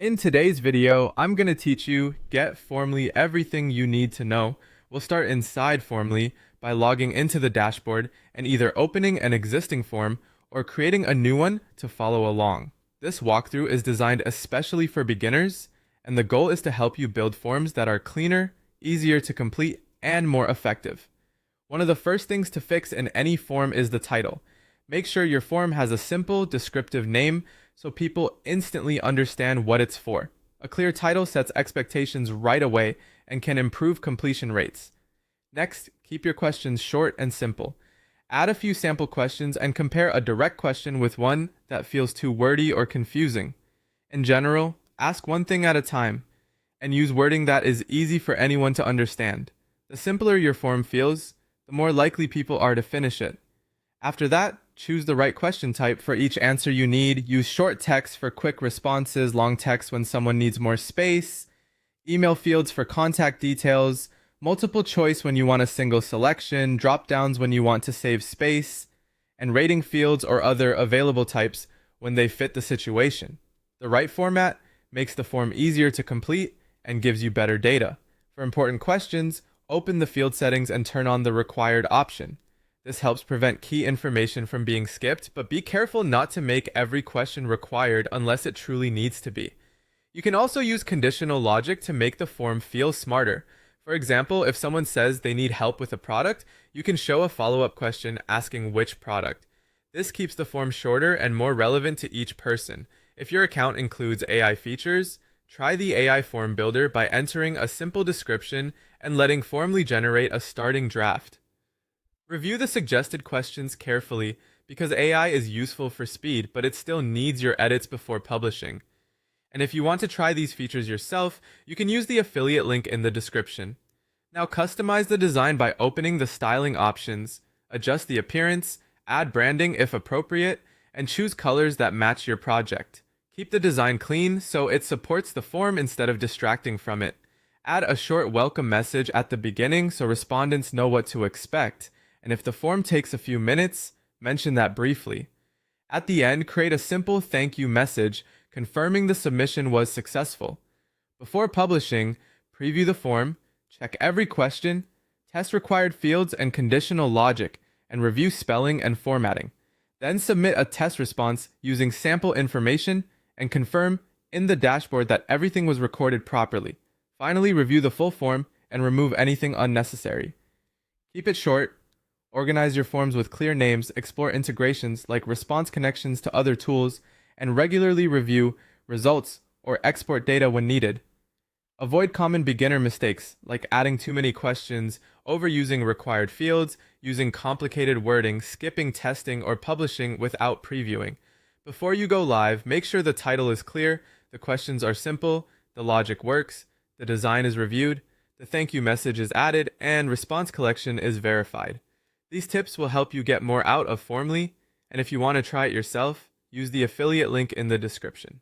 In today's video, I'm going to teach you GetFormly everything you need to know. We'll start inside Formly by logging into the dashboard and either opening an existing form or creating a new one to follow along. This walkthrough is designed especially for beginners, and the goal is to help you build forms that are cleaner, easier to complete, and more effective. One of the first things to fix in any form is the title. Make sure your form has a simple, descriptive name so people instantly understand what it's for. A clear title sets expectations right away and can improve completion rates. Next, keep your questions short and simple. Add a few sample questions and compare a direct question with one that feels too wordy or confusing. In general, ask one thing at a time and use wording that is easy for anyone to understand. The simpler your form feels, the more likely people are to finish it. After that, choose the right question type for each answer you need. Use short text for quick responses, long text when someone needs more space, email fields for contact details, multiple choice when you want a single selection, drop downs when you want to save space, and rating fields or other available types when they fit the situation. The right format makes the form easier to complete and gives you better data. For important questions, open the field settings and turn on the required option. This helps prevent key information from being skipped, but be careful not to make every question required unless it truly needs to be. You can also use conditional logic to make the form feel smarter. For example, if someone says they need help with a product, you can show a follow-up question asking which product. This keeps the form shorter and more relevant to each person. If your account includes AI features, try the AI form builder by entering a simple description and letting Formly generate a starting draft. Review the suggested questions carefully because AI is useful for speed, but it still needs your edits before publishing. And if you want to try these features yourself, you can use the affiliate link in the description. Now customize the design by opening the styling options, adjust the appearance, add branding if appropriate, and choose colors that match your project. Keep the design clean so it supports the form instead of distracting from it. Add a short welcome message at the beginning so respondents know what to expect. And if the form takes a few minutes, mention that briefly. At the end, create a simple thank you message confirming the submission was successful. Before publishing, preview the form, check every question, test required fields and conditional logic, and review spelling and formatting. Then submit a test response using sample information and confirm in the dashboard that everything was recorded properly. Finally, review the full form and remove anything unnecessary. Keep it short. Organize your forms with clear names, explore integrations like response connections to other tools, and regularly review results or export data when needed. Avoid common beginner mistakes like adding too many questions, overusing required fields, using complicated wording, skipping testing, or publishing without previewing. Before you go live, make sure the title is clear, the questions are simple, the logic works, the design is reviewed, the thank you message is added, and response collection is verified. These tips will help you get more out of Formly, and if you want to try it yourself, use the affiliate link in the description.